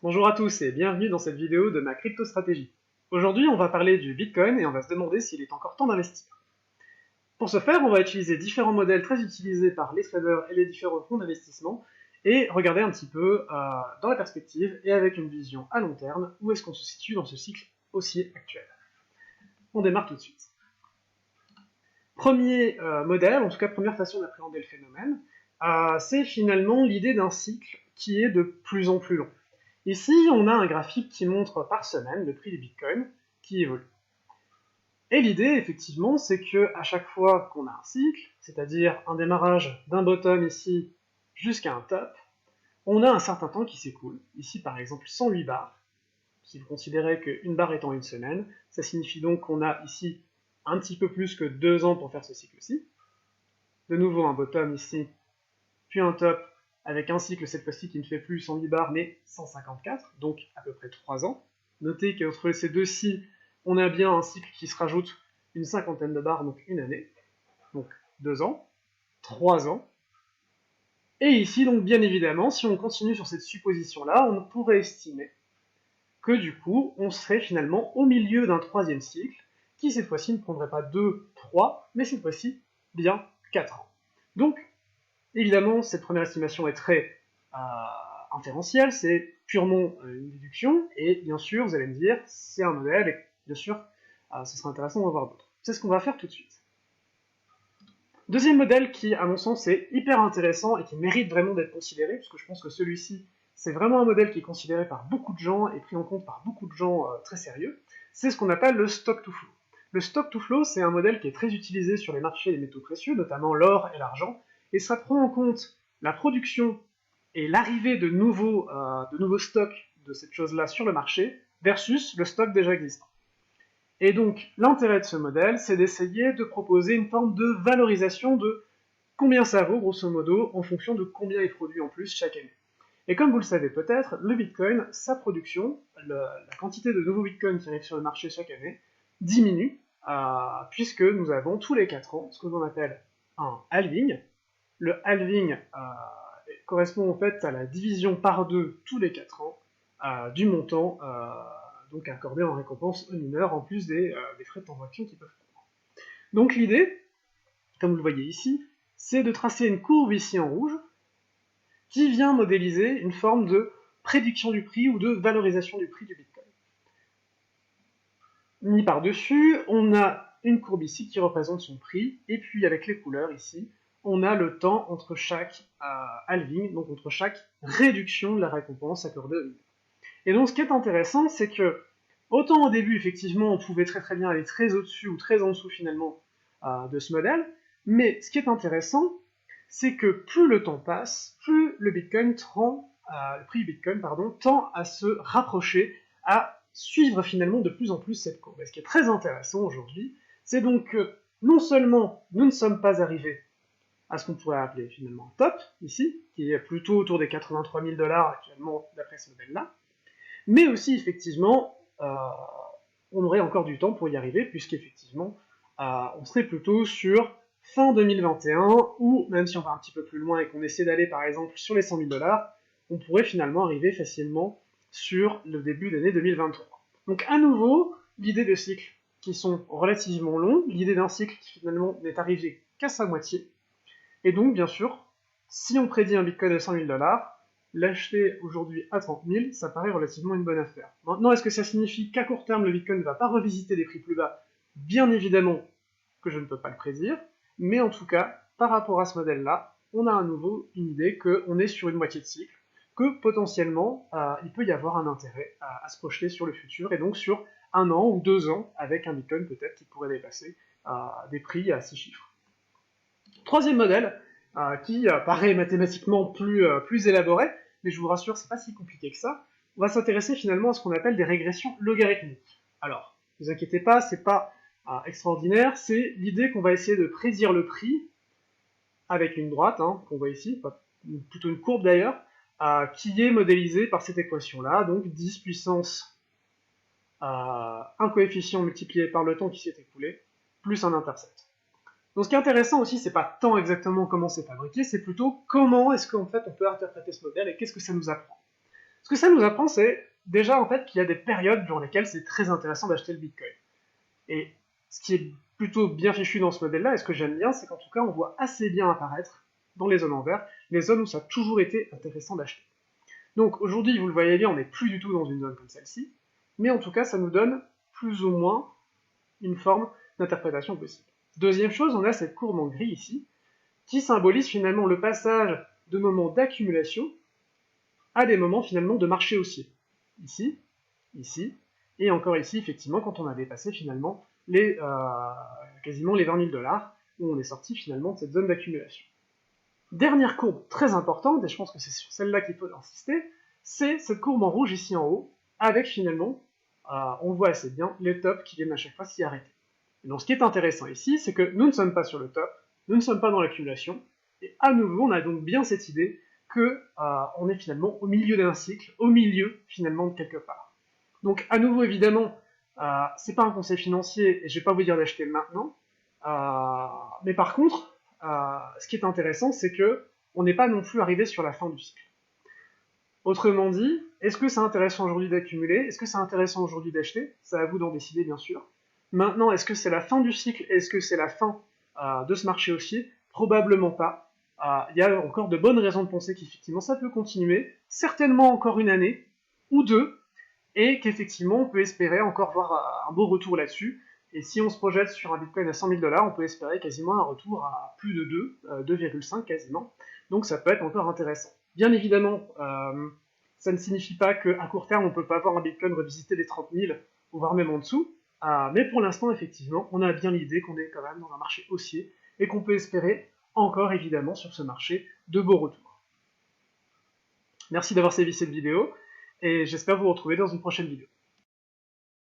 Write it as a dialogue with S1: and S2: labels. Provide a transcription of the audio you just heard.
S1: Bonjour à tous et bienvenue dans cette vidéo de ma crypto-stratégie. Aujourd'hui, on va parler du Bitcoin et on va se demander s'il est encore temps d'investir. Pour ce faire, on va utiliser différents modèles très utilisés par les traders et les différents fonds d'investissement et regarder un petit peu dans la perspective et avec une vision à long terme où est-ce qu'on se situe dans ce cycle haussier actuel. On démarre tout de suite. Premier modèle, en tout cas première façon d'appréhender le phénomène, c'est finalement l'idée d'un cycle qui est de plus en plus long. Ici, on a un graphique qui montre par semaine le prix du Bitcoin qui évolue. Et l'idée, effectivement, c'est que à chaque fois qu'on a un cycle, c'est-à-dire un démarrage d'un bottom ici jusqu'à un top, on a un certain temps qui s'écoule. Ici, par exemple, 108 bars, si vous considérez qu'une barre étant une semaine, ça signifie donc qu'on a ici un petit peu plus que 2 ans pour faire ce cycle-ci. De nouveau un bottom ici, puis un top, avec un cycle cette fois-ci qui ne fait plus 110 bars mais 154, donc à peu près 3 ans. Notez qu'entre ces deux-ci, on a bien un cycle qui se rajoute une cinquantaine de bars, donc une année, donc 2 ans, 3 ans. Et ici, donc bien évidemment, si on continue sur cette supposition-là, on pourrait estimer que du coup, on serait finalement au milieu d'un troisième cycle, qui cette fois-ci ne prendrait pas 2, 3, mais cette fois-ci bien 4 ans. Donc, évidemment, cette première estimation est très inférentielle, c'est purement une déduction, et bien sûr, vous allez me dire, c'est un modèle, et bien sûr, ce sera intéressant d'en voir d'autres. C'est ce qu'on va faire tout de suite. Deuxième modèle qui, à mon sens, est hyper intéressant et qui mérite vraiment d'être considéré, puisque je pense que celui-ci, c'est vraiment un modèle qui est considéré par beaucoup de gens et pris en compte par beaucoup de gens très sérieux, c'est ce qu'on appelle le stock to flow. Le stock to flow, c'est un modèle qui est très utilisé sur les marchés des métaux précieux, notamment l'or et l'argent, et ça prend en compte la production et l'arrivée de nouveaux stocks de cette chose-là sur le marché versus le stock déjà existant. Et donc, l'intérêt de ce modèle, c'est d'essayer de proposer une forme de valorisation de combien ça vaut, grosso modo, en fonction de combien il produit en plus chaque année. Et comme vous le savez peut-être, le Bitcoin, sa production, la quantité de nouveaux Bitcoins qui arrivent sur le marché chaque année, diminue, puisque nous avons tous les 4 ans ce que l'on appelle un halving. Le halving correspond en fait à la division par 2 tous les 4 ans du montant donc accordé en récompense aux mineurs, en plus des frais de transaction qu'ils peuvent prendre. Donc l'idée, comme vous le voyez ici, c'est de tracer une courbe ici en rouge, qui vient modéliser une forme de prédiction du prix ou de valorisation du prix du Bitcoin. Mis par-dessus, on a une courbe ici qui représente son prix, et puis avec les couleurs ici, on a le temps entre chaque halving, donc entre chaque réduction de la récompense accordée au mineur. Et donc ce qui est intéressant, c'est que, autant au début, effectivement, on pouvait très très bien aller très au-dessus ou très en dessous finalement de ce modèle, mais ce qui est intéressant, c'est que plus le temps passe, plus le Bitcoin le prix du Bitcoin tend à se rapprocher, à suivre finalement de plus en plus cette courbe. Et ce qui est très intéressant aujourd'hui, c'est donc que non seulement nous ne sommes pas arrivés à ce qu'on pourrait appeler finalement un top, ici, qui est plutôt autour des 83 000 $ actuellement d'après ce modèle-là, mais aussi effectivement, on aurait encore du temps pour y arriver, puisqu'effectivement, on serait plutôt sur fin 2021, ou même si on va un petit peu plus loin et qu'on essaie d'aller par exemple sur les 100 000 $, on pourrait finalement arriver facilement sur le début de l'année 2023. Donc à nouveau, l'idée de cycles qui sont relativement longs, l'idée d'un cycle qui finalement n'est arrivé qu'à sa moitié, et donc bien sûr, si on prédit un Bitcoin de 100 000 $, l'acheter aujourd'hui à 30 000, ça paraît relativement une bonne affaire. Maintenant, est-ce que ça signifie qu'à court terme, le Bitcoin ne va pas revisiter des prix plus bas? Bien évidemment que je ne peux pas le prédire, mais en tout cas, par rapport à ce modèle-là, on a à nouveau une idée qu'on est sur une moitié de cycle, que potentiellement, il peut y avoir un intérêt à se projeter sur le futur, et donc sur 1 an ou 2 ans, avec un Bitcoin peut-être qui pourrait dépasser des prix à 6 chiffres. Troisième modèle, qui paraît mathématiquement plus élaboré, mais je vous rassure, c'est pas si compliqué que ça. On va s'intéresser finalement à ce qu'on appelle des régressions logarithmiques. Alors, ne vous inquiétez pas, c'est pas extraordinaire, c'est l'idée qu'on va essayer de prédire le prix avec une droite, qu'on voit ici, plutôt une courbe d'ailleurs, qui est modélisée par cette équation-là, donc 10 puissance un coefficient multiplié par le temps qui s'est écoulé, plus un intercept. Donc ce qui est intéressant aussi, c'est pas tant exactement comment c'est fabriqué, c'est plutôt comment est-ce qu'en fait on peut interpréter ce modèle et qu'est-ce que ça nous apprend. Ce que ça nous apprend, c'est déjà en fait qu'il y a des périodes durant lesquelles c'est très intéressant d'acheter le Bitcoin. Et ce qui est plutôt bien fichu dans ce modèle-là, et ce que j'aime bien, c'est qu'en tout cas, on voit assez bien apparaître dans les zones en vert, les zones où ça a toujours été intéressant d'acheter. Donc aujourd'hui, vous le voyez bien, on n'est plus du tout dans une zone comme celle-ci, mais en tout cas, ça nous donne plus ou moins une forme d'interprétation possible. Deuxième chose, on a cette courbe en gris ici, qui symbolise finalement le passage de moments d'accumulation à des moments finalement de marché haussier. Ici, ici, et encore ici, effectivement, quand on a dépassé finalement quasiment les 20 000 $, où on est sorti finalement de cette zone d'accumulation. Dernière courbe très importante, et je pense que c'est sur celle-là qu'il faut insister, c'est cette courbe en rouge ici en haut, avec finalement, on voit assez bien, les tops qui viennent à chaque fois s'y arrêter. Et donc ce qui est intéressant ici, c'est que nous ne sommes pas sur le top, nous ne sommes pas dans l'accumulation, et à nouveau, on a donc bien cette idée que on est finalement au milieu d'un cycle, au milieu finalement de quelque part. Donc à nouveau, évidemment, c'est pas un conseil financier, et je vais pas vous dire d'acheter maintenant, mais par contre, ce qui est intéressant, c'est que on n'est pas non plus arrivé sur la fin du cycle. Autrement dit, est-ce que c'est intéressant aujourd'hui d'accumuler? Est-ce que c'est intéressant aujourd'hui d'acheter? C'est à vous d'en décider, bien sûr. Maintenant, est-ce que c'est la fin du cycle? Est-ce que c'est la fin de ce marché haussier? Probablement pas. Il y a encore de bonnes raisons de penser qu'effectivement ça peut continuer, certainement encore une année ou deux, et qu'effectivement on peut espérer encore voir un beau retour là-dessus. Et si on se projette sur un Bitcoin à 100 000 $, on peut espérer quasiment un retour à plus de 2, 2,5 quasiment. Donc ça peut être encore intéressant. Bien évidemment, ça ne signifie pas qu'à court terme, on ne peut pas avoir un Bitcoin revisiter les 30 000, voire même en dessous. Mais pour l'instant, effectivement, on a bien l'idée qu'on est quand même dans un marché haussier et qu'on peut espérer encore, évidemment, sur ce marché, de beaux retours. Merci d'avoir suivi cette vidéo et j'espère vous retrouver dans une prochaine vidéo.